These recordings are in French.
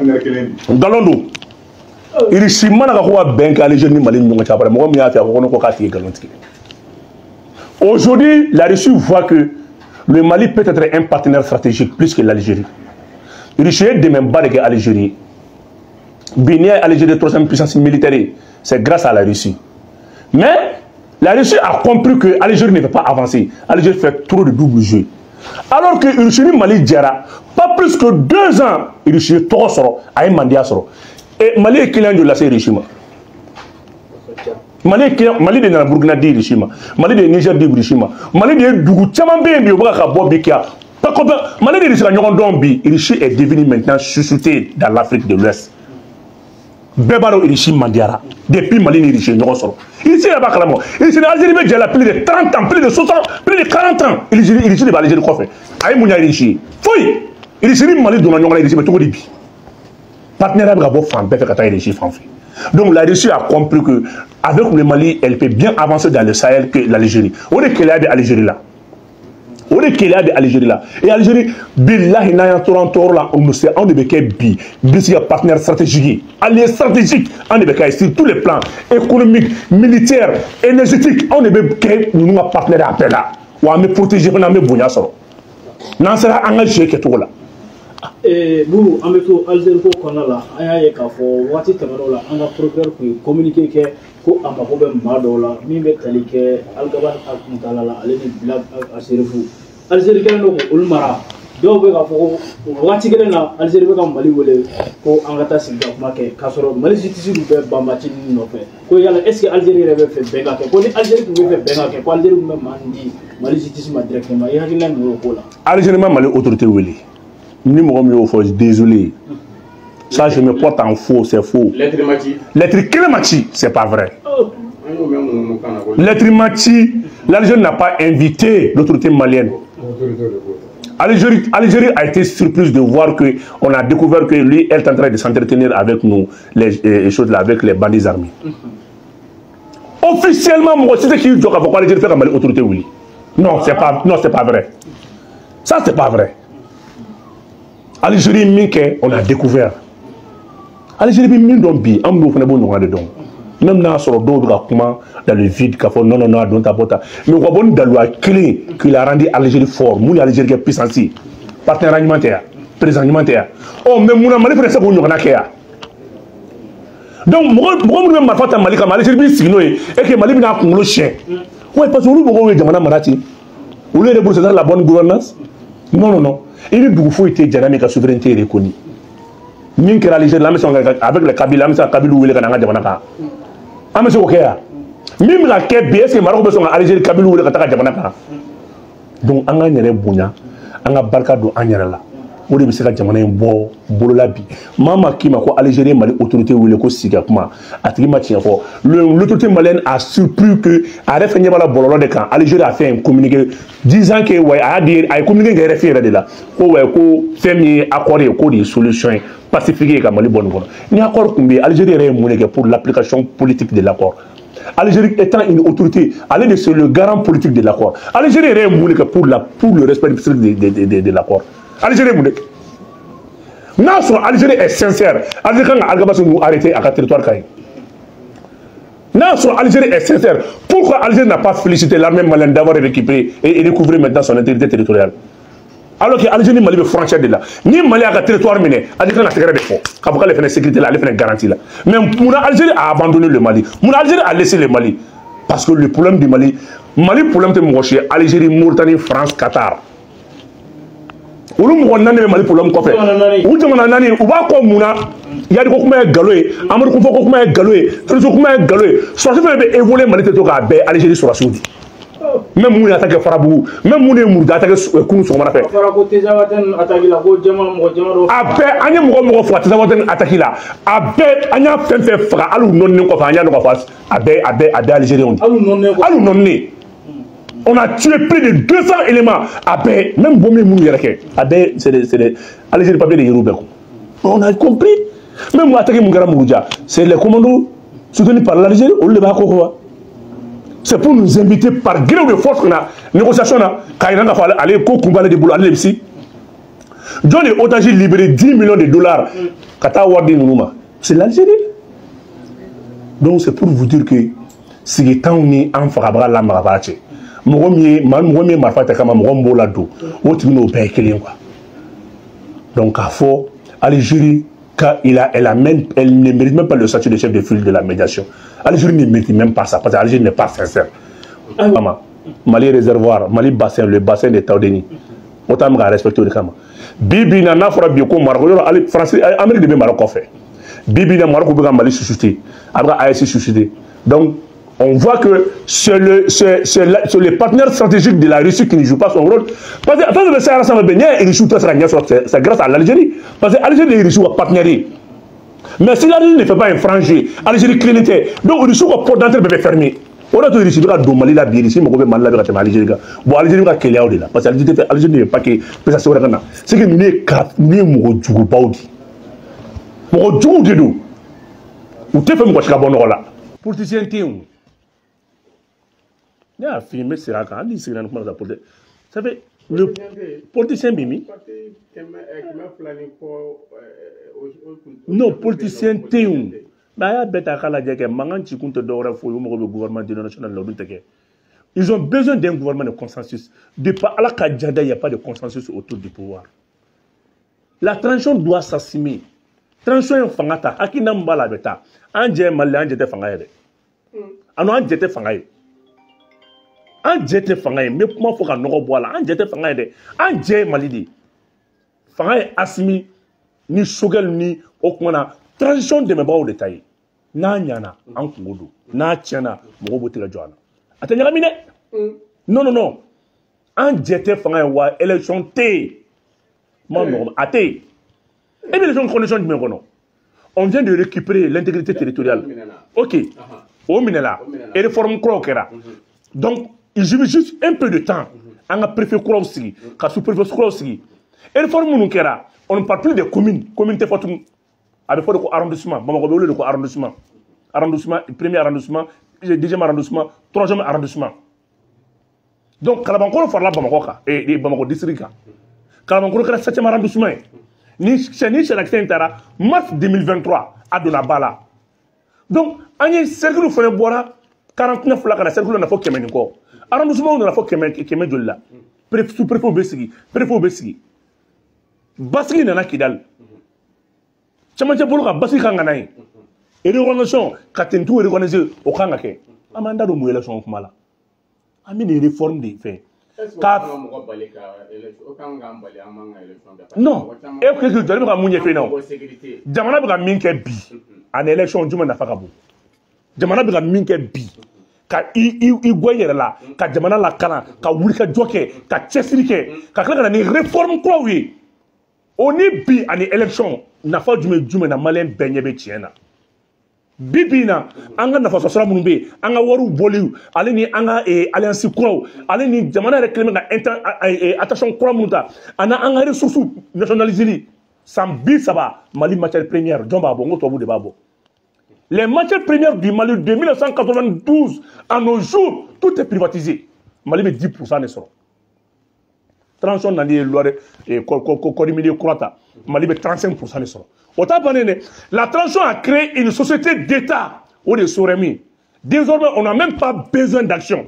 Galondo. Il est mana ko ben ka les jeunes Mali nyonga chapara mo mi afia ko ko ka ti galonti. Aujourd'hui, la Russie voit que le Mali peut être un partenaire stratégique plus que l'Algérie. Il est de même bas que l'Algérie. Bénin Algérie troisième puissance militaire, c'est grâce à la Russie. Mais la Russie a compris que l'Algérie ne peut pas avancer. L'Algérie fait trop de double jeu. Alors que l'Algérie Mali dira pas plus que 2 ans, l'Algérie trop soro a un mandat soro. Et Mali est client de la Russie. Mali de na Burkina di Rishima, Mali de Niger di Rishima, Mali de Dougou Tchamambé bi oba Bobikia. Par contre, Mali de Rishima Nyogondombi, Rishi est devenu maintenant chuchoté dans l'Afrique de l'Ouest. Bébaro Rishi Mandiara, depuis Mali de Rishi Nyogosoro. Ici là-bas carrément, ici en Algérie il y a plus de 30 ans, plus de 60 ans, plus de 40 ans. Rishi de Algérie quoi fait? Aïe Mounia Rishi. Foi. Rishi Mali de Nyogona Rishi mais tout le monde. Partenaire avec Gabo Fanbe fait Kata Rishi Fanfe. Donc la Russie a compris que avec le Mali, elle peut bien avancer dans le Sahel que l'Algérie. On est qu'il y a de l'Algérie là. On est qu'il y a de l'Algérie là. Et l'Algérie, billahi na Toronto là, on ne sait on est bi, bis partenaire stratégique, allié stratégique, on est sur tous les plans économiques, militaires, énergétiques, on est nous partenaire appel là. Ou à me protéger, on a me bounya soro. N'en sera engagé que tout là. Vous, en mettant Algérie au Canada, il y a un wati tamarola, un procureur qui communique que ko amakobe madola, mi metali que Algaban Akmutalala, allez blague à Serifou. Algérie no ulmara. Do be ka fo wati gele na Algérie be ka Mali wele ko angata singa make kasoro Mali justice be bambati no fe. Ko yala est-ce que Algérie rebe fait benga ke ko ni Algérie be fait benga ke ko Algérie me mandi Mali justice ma directement ya hakina no ko la. Algérie ma Mali autorité wele. Ni moi désolé. Ça je me porte en faux, c'est faux. L'être Kélémachi, c'est pas vrai. L'être Machi, l'Algérie n'a pas invité l'autorité malienne. Algérie a été surprise de voir que on a découvert que lui, elle est en train de s'entretenir avec nous, les choses là, avec les bandits armés. Officiellement, moi, c'est ce qui dit pourquoi l'Algérie fait comme l'autorité oui. Non, c'est pas vrai. Ça, c'est pas vrai. Algérie minke on a découvert. Algérie mindombi ambo fona bon ngade don. Même na soro do comment dans le vide ka fo non don tabota. Mais ko bon dans loi clé qui a rendu Algérie fort, moun Algérie qui est puissance. Partenaire alimentaire, président alimentaire. Oh mais moun Mali presse bon ngana kaya. Donc mo même ma fata Mali comme Algérie bi signo et que Mali bina ko chien. Ouais parce que nous bo jamana marati. Vous voulez repousser la bonne gouvernance? Non. Il y a beaucoup de gens qui ont souveraineté reconnue. Min kera l'Algérie, avec le Kabila, la Kabila ou le Kananga Jamanaka. Monsieur Okea. Même la Kébé, est-ce que Maroc besoin d'Algérie, Kabila ou le Kataka Jamanaka. Donc, on a une bonne, on a barka do anyala. On est bisaka Jamana bo bololabi. Mama qui m'a quoi Algérie Mali autorité ou le ko siga kuma. Atigi ma tient fort. L'autorité malienne a surpris que a refait la bololo de camp. Algérie a fait un communiqué disant que ouais a dit a communiqué que refait de là. Ko ouais ko fait accord et ko des solutions pacifiques comme Mali bonne bonne. Ni accord combien Algérie est monnaie pour l'application politique de l'accord. Algérie étant une autorité, elle est le garant politique de l'accord. Algérie est monnaie pour le respect de l'accord. Algérie est non, Algérie est sincère. Algérie nous arrêter à notre territoire. Non, Algérie est sincère. Pourquoi Algérie n'a pas félicité l'armée malienne d'avoir récupéré et découvert maintenant son intégrité territoriale? Alors que l'Algérie Mali est frontière de là. Ni Mali a un territoire miné, Algérie a un défaut. Quand elle fait la sécurité là, elle fait une garantie là. Mais l'Algérie a abandonné le Mali. L'Algérie a laissé le Mali. Parce que le problème du Mali, le problème de Mouaché, Algérie, Mauritanie, France, Qatar. Olu mo nane Mali problème ko fe u jamana nani u ba ko muna ya di ko kuma galoé amadu ko ko kuma galoé trezo kuma galoé so se fe be évoluer Mali to ka be Algérie sur la Saoudi même mu attaquer Farabu même mu ne mu attaquer kunu so mana fe Farabu tezawaten attaquer la ko jama mo do abe anya mo fo tezawaten attaquer la abe anya fe fra alu non ne ko fa anya no ko fa abe Algérie on alu non ne on a tué plus de 200 éléments. Après, même Bomé Mounou Yerake, c'est Algérie papier de Yeroubeko. On a compris. Même moi, attaqué Mougara Mouroudia, c'est les commandos soutenus par l'Algérie, on le bat à c'est pour nous inviter par gré de force qu'on a négociation là, quand il a fallu aller combattre des boulots, aller ici. John est otage libéré 10 millions de dollars. Kata Wadi Nounouma, c'est l'Algérie. Donc c'est pour vous dire que si les temps ni en farabra la marabache, Mogomier Marfata Kama Mogombo Lado, où tu nous payes quoi. Donc à fond, l'Algérie, elle ne mérite même pas le statut de chef de file de la médiation. L'Algérie ne mérite même pas ça, parce que l'Algérie n'est pas sincère. Mali réservoir, Mali bassin, le bassin des Taudeni. Autant que respecter le Kama. Bibi n'a pas Bioko Maroc, France, Amérique de Maroc fait. Bibi n'a Maroc ou Mali suscité, après ASC suscité. Donc, on voit que c'est les partenaires stratégiques de la Russie qui ne jouent pas son rôle. Parce que attends, c'est grâce à l'Algérie. Parce que l'Algérie est un partenaire. Mais si l'Algérie ne fait pas un frangé, l'Algérie clignotait. Donc, le Russie va d'entrée peut fermer. On a tout réussi à Mali la bière ici, mais on va mal la Algérie. Bon, l'Algérie va qu'elle est là. Parce que l'Algérie n'est pas que ça soit là. C'est que nous sommes tous baudi. Pour tout de nous. Ou t'es fait mon bon là. Politicien t'es où? Il a filmé c'est là quand il s'est rendu compte de la politique. Ça fait le politicien Mimi. Non, politicien t'es où? Ils ont besoin d'un gouvernement de consensus. Depuis à la Kadjada, il n'y a pas de consensus autour du pouvoir. La transition doit s'assumer. Transition fangata, akina mbala beta. Anje malé, anje te fangaye. Ano anje te fangaye. Anje te fangaye. Mais comment faut qu'on n'aura boire là? Anje te fangaye. Anje malidi. Fangaye asimi ni shogel ni okmana. Transition de mes bras au détail. Na nyana en Kongo. Na tiana mogobote la joana. Atenya mine. Non. En jete fanga wa élection T. Mon nom até. Et bien les gens conditions du même on vient de récupérer l'intégrité territoriale. OK. Au minela et réforme crokera. Donc il suffit juste un peu de temps. On a préfet Krossi, ka sous-préfet Krossi. Et réforme munukera. On ne parle plus des communes, communauté fatum. Avec le arrondissement, le arrondissement, premier arrondissement, deuxième arrondissement, troisième arrondissement. Donc, Kalabankoro fait la Bamakoka et Bamako district. Kalabankoro fait le 7e arrondissement. Ni chez l'Accentara, mars 2023, à Donabala. Donc, on y a un cercle de boire 49 là, cercle de Fok Kemeniko. Arrondissement de la Fok Kemenjola. Sous-préfet Bessigi, préfet Bessigi. Bassi n'a Kidal. Chamacha Boloka Bassi Kanganaï. Et l'organisation, Katentou est organisée au Kangake. Amanda de Mouélection Kumala. Ami des réformes des faits. Non, et que je dois à Mounia Fénon. Jamana Bra Minke Bi. En élection, du Manafakabou. Jamana Bra Minke Bi. Ka Iguayer là, Ka Jamana la Kana, Ka Wulika Joke, Ka Chesirike, Ka Kaka ni réforme quoi oui. On est bi à l'élection, n'a pas du na malin benyebe tiena. Bibina, anga na faso sala munube, anga waru boliu, ale ni anga alliance crow, ale ni jamana réclamer attention crow muta, anga ressources nationalisées. Sambi saba, Mali matière première, Djomba bongo to de babo. Les matières premières du Mali de 1992 à nos jours, tout est privatisé. Mali met 10% ne sera. Transition dans les lois et Corimini Kurata, Mali met 35% ne sera. La transition a créé une société d'État où les Soremi. Désormais, on n'a même pas besoin d'action.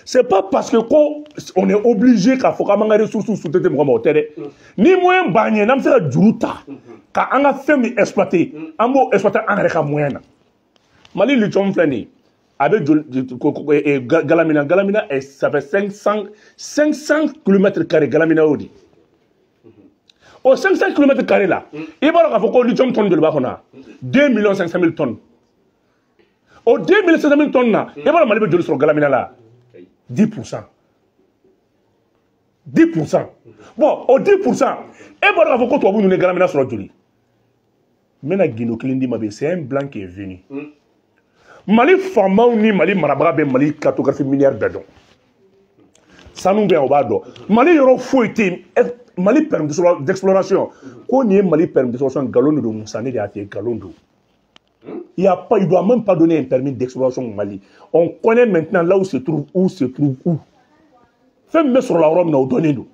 C'est pas parce que on est obligé qu'à faire des ressources sous le terrain. Ni moyen bagné, n'a pas de juruta. Car on a fait exploiter, on a exploité un moyen. Mali le chom flani avec Galamina, ça fait 500 km² Galamina Odi. Au 500 km² là, il va y avoir un tonne de l'Ibakona, 2 500 000 tonnes. Au 2 500 000 tonnes là, il va y avoir un peu sur Galamina là, 10%. 10%. Bon, au 10%, il va y avoir un peu de Galamina sur le Joli. Maintenant, c'est un blanc qui est venu. Mali Fama ni Mali Marabrabe, Mali cartographie minière bedon. Ça nous vient au bas d'eau. Mali Euro fouetté, Mali permis d'exploration. Qu'on y ait Mali permis d'exploration, Galondo de Moussane de Até Galondo. Il ne doit même pas donner un permis d'exploration au Mali. On connaît maintenant là où se trouve, où. Fais-moi sur la Rome, nous donner nous.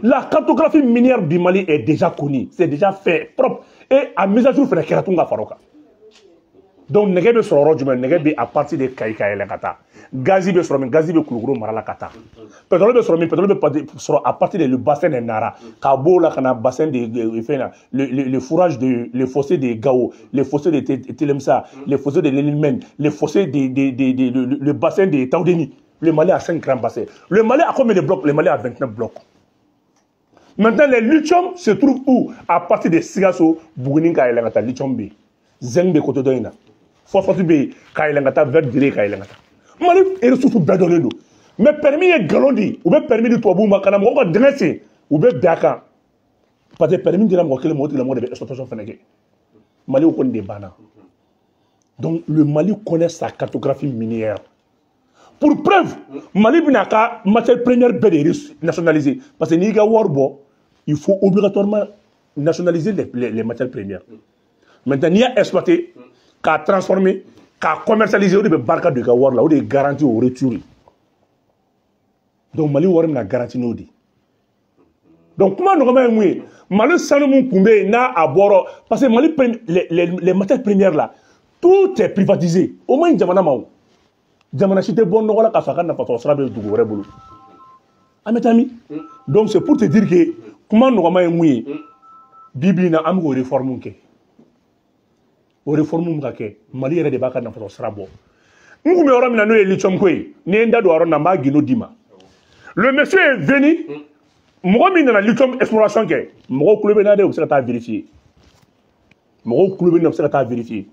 La cartographie minière du Mali est déjà connue, c'est déjà fait, propre. Et à mise à jour, il faut faire Faroka. Donc, nous avons à partir de Kaïka et Kata. Gazi be soromi, gazi be kuluguru marala kata. Pétrole be soromi, pétrole be soro à partir de le bassin de Nara. Kabo la kana bassin de le fourrage de le fossé de Gao, le fossé de Telemsa, le fossé de Lenilmen, le fossé de le bassin de Taoudeni. Le Mali a 5 grands bassins. Le Mali a combien de blocs? Le Mali a 29 blocs. Maintenant, les lithium se trouvent où? À partir de Sigasso, Bougininka et Langata, lithium B. Zeng de Kotodoina. Phosphate B, Kailangata, vert diré Kailangata. Mali est ressource bédonné. Mais permis est galondi, ou bien permis de Toabou Makana, ou bien dressé, ou bien Daka. Parce que permis de la mort, le mot de la mort de l'exploitation fénèque. Mali connaît des banas. Donc le Mali connaît sa cartographie minière. Pour preuve, Mali n'a qu'à matière première BDRIS nationalisée. Parce que Niga Warbo, il faut obligatoirement nationaliser les matières premières. Maintenant, il y a exploité, qu'à transformer, qu'à commercialiser, on est barca de Gawar là, on est garanti au retour. Donc Mali Warm n'a garanti nous dit. Donc comment nous avons dit, Mali Sanoumou Koumbe n'a à boire, parce que Mali les matières premières là, tout est privatisé. Au moins Djamana Mao. Djamana Chite bon non la Kafaka n'a pas sera de Dougoure Boulou. Ametami. Donc c'est pour te dire que comment nous avons dit, Bibi n'a pas réforme. O réforme mukake Mali yɛrɛ de b'a ka nafa sira bɔ n kun bɛ yɔrɔ min na n'o ye lithium ko ye ni ye n da don yɔrɔ na n b'a gindo d'i ma le monsieur est venu mɔgɔ min nana lithium exploration kɛ mɔgɔw kulo bɛ n'a de u bɛ se ka taa vérifier mɔgɔw kulo bɛ n'a u bɛ se ka taa vérifier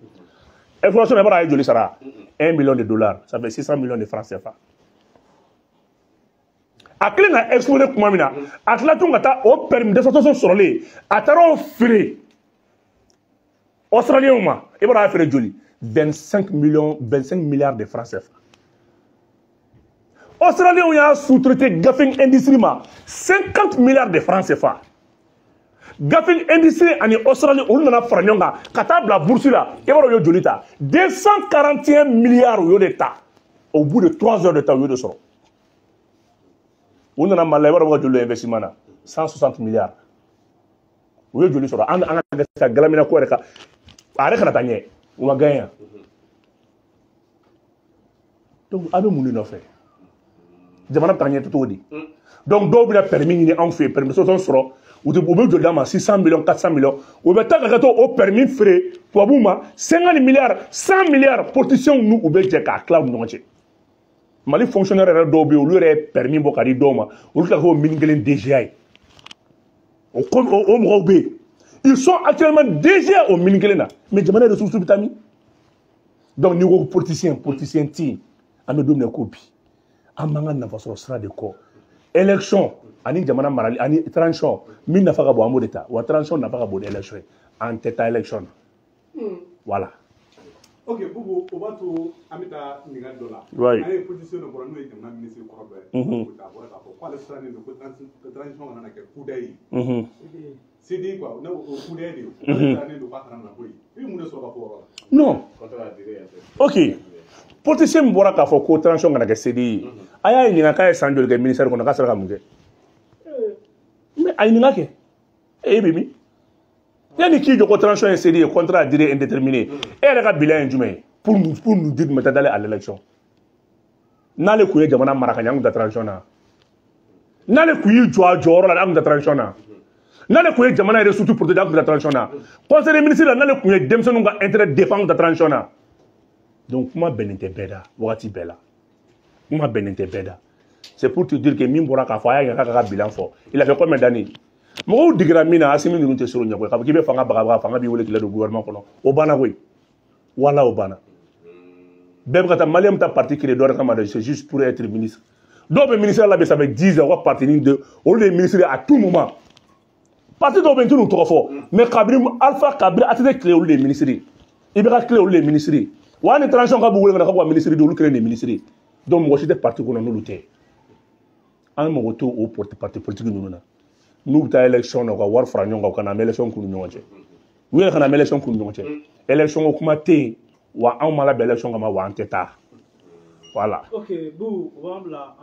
exploration bɛ baara ye joli sara $1 million, ça fait 600 millions de francs CFA a kelen ka exploser kuma min na a tila tun ka taa o permis d'exploitation sɔrɔlen a taara o feere Australien, il va faire joli 25 milliards de francs CFA. Australien, il a sous-traité Gaffing Industry 50 milliards de francs CFA. Gaffing Industry en Australie, on a fait la bourse là, il va faire joli 241 milliards d'État. Au bout de 3 heures de temps, il de sort. On a malheur de l'investissement 160 milliards. Oui, joli sort. On a galamina quoi arrête la tanière, on va gagner. Donc, à nous, nous fait. Jamana tanière tout dit. Donc, d'où a permis, on fait permis, on sera, ou de 600 millions, 400 millions, ou de temps au permis frais, pour Bouma, 50 milliards, 100 milliards, portion nous, ou bien j'ai qu'à cloud non. Mali fonctionnaire d'Obi, ou lui permis, Bokari Doma, ou lui a minglé DGI. Au Mrobe. Ils sont actuellement déjà au Mingelena. Mais je me suis dit, donc, nous politicien, ti, à me donner une copie. À mangan n'a pas sera de quoi. Élection, ani jamana marali, ani transition, min n'a pas à boire d'état, ou transition n'a pas à boire d'élection, en tête à élection. Voilà. Ok, Boubou, on va tout amita Nigal Dola. Oui. Allez, position de Boranou et de ministre Corobert. Pourquoi le strané de transition en a que Koudaï c'est dit quoi, on a au Koudaï, on a de pas rendre la bouille. Puis on ne sera pas. Non. Ok. Politicien Mbora Kafo, ko transition en a que CDI. Aya il n'y a qu'à s'en le ministère qu'on a qu'à se raconter. Mais aïe n'y a que. Eh, bébé. Il y a des qui de transition et CDI, contrat à durée indéterminée. Et elle a bilan injumé pour nous dire de mettre d'aller à l'élection. N'a le couille de mon Marakanyang de transition. N'a le couille Joa la langue de transition. N'a le couille de mon air surtout pour de la transition. Conseil des ministres, n'a le couille d'Emson n'a intérêt de défendre la transition. Donc, moi, benente beda, wati bela. Moi, benente beda. C'est pour te dire que Mimbora Kafaya, il y a un bilan fort. Il a fait combien d'années? Moi, je dis que Assimi nous sommes sur le niveau. Quand il veut faire un bagage, il veut qu'il ait le gouvernement. Obana, oui. Voilà, Obana. Même quand Malien est parti qui est dans le c'est juste pour être ministre. Donc, le ministère là, ça fait 10 ans, on va partir de. On est ministre à tout moment. Parti de nous trop fort. Mais Kabrim, Alpha Kabri a été clé au ministère. Il va clé au ministère. On est tranchant quand vous voulez avoir un ministère de créer des ministères. Donc, moi, j'étais parti pour nous lutter. Un moment au parti politique nous. Nous avons élection, nous avons fait une élection pour nous. Nous avons fait élection pour nous. Élection au comité, ou à un malade élection comme à un tête. Voilà. Ok, vous, on va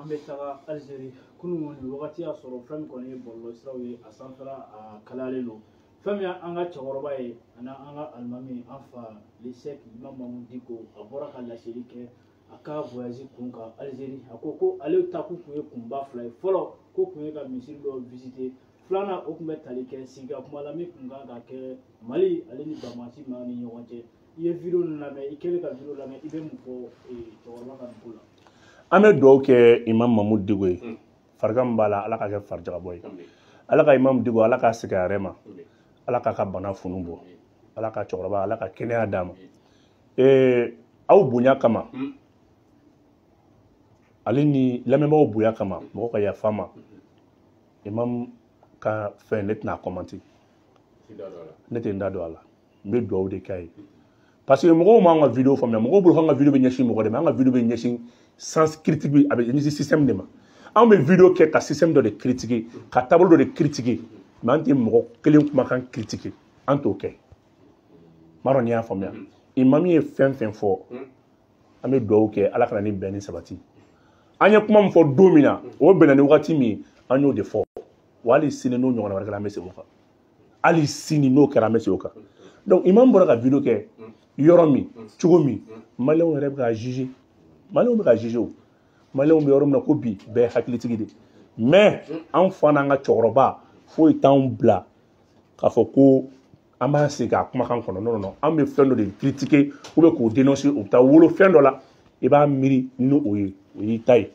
Algérie. kunun wagati y'a sɔrɔ fɛn min kɔni ye bɔlɔlɔ siraw ye a sanfɛla a kalayalen don fɛn min an ka cɛkɔrɔba ye ani an ka alimami an fa Lisek Imam Mamu Diko a bɔra ka laseli kɛ a ka voyage kun kan Algérie a ko ale ta kun ye kunba fila ye fɔlɔ ko kun ye ka misiri dɔ visiter filanan o kun bɛ tali kɛ siga kuma la min kun kan ka kɛ Mali ale ni Bamasi ma ni ɲɔgɔn cɛ i ye vidéo nin lamɛn i kɛlen ka vidéo lamɛn i bɛ mun fɔ cɛkɔrɔba ka dugu la. An bɛ dugawu kɛ Imam Mamu Diko ye farigan min b'a la Ala ka kɛ farijagabɔ ye Ala ka Imam Diko Ala ka segin a yɛrɛ ma Ala ka bana funu bɔ Ala ka cɛkɔrɔba Ala ka kɛnɛya d'a ma aw bonya kama ale ni lamɛnbaaw bonya kama mɔgɔ ka yafa ma Imam ka fɛn ne tɛna commenter ne tɛ n da don a la n bɛ dugawu de k'a ye parce que mɔgɔw m'an ka vidéo faamuya mɔgɔw bolo k'an ka vidéo bɛ ɲɛsin mɔgɔ de ma an ka vidéo bɛ ɲɛsin sens critique bi a bɛ ɲɛsin système de ma an bɛ vidéo kɛ ka système dɔ de critiquer ka taabolo dɔ de critiquer mais an tɛ mɔgɔ kelen kumakan critiquer an t'o kɛ m'a dɔn n'i y'a faamuya Imam ye fɛn fɛn fɔ an bɛ dugawu kɛ Ala kana ni bɛn ni sabati an ye kuma min fɔ don min na o bɛnna ni wagati min an y'o de fɔ wa hali sini n'o ɲɔgɔnna wɛrɛ kɛra an bɛ segin o kan hali sini n'o kɛra an bɛ segin o kan donc Imam bɔra ka vidéo kɛ yɔrɔ min cogo min maliyɛnw yɛrɛ bɛ ka juger maliyɛnw bɛ ka juger o maliyɛnw bɛ yɔrɔ min na ko bi bɛɛ ye hakilitigi de mais an fa n'an ka cɛkɔrɔba foyi t'anw bila k'a fɔ ko an b'an sigi k'a kumakan kɔnɔ non non an bɛ fɛn dɔ de critiquer ou bien k'o dénoncer o bɛ taa wolo fɛn dɔ la i b'a miiri n'o o ye o y'i ta ye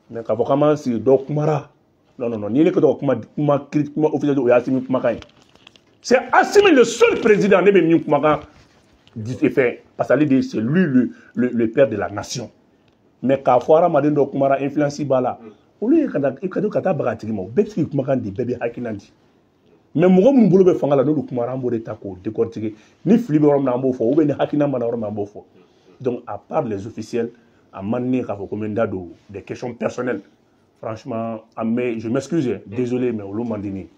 mais k'a fɔ k'an b'an sigi dɔ kumara non non non n'i ye ne kɛ dɔ kuma officiel o ye Assimi kumakan ye c'est Assimi le seul président ne bɛ min kumakan fait parce que c'est lui le père de la nation mais k'a fɔ hadamaden dɔ kumara influence b'a la olu ye ka taa baga tigi ma o bɛɛ tigi kumakan de bɛɛ bɛ hakilina di mais mɔgɔ minnu bolo bɛ fanga la n'olu kumara an b'o de ta k'o décortiquer ni fili bɛ yɔrɔ min na an b'o fɔ ou bien ni hakilina mana yɔrɔ min an b'o fɔ donc à part les officiels a man di ne ye k'a fɔ ko n bɛ n da don des questions personnelles franchement je m'excuse désolé mais olu man di ne ye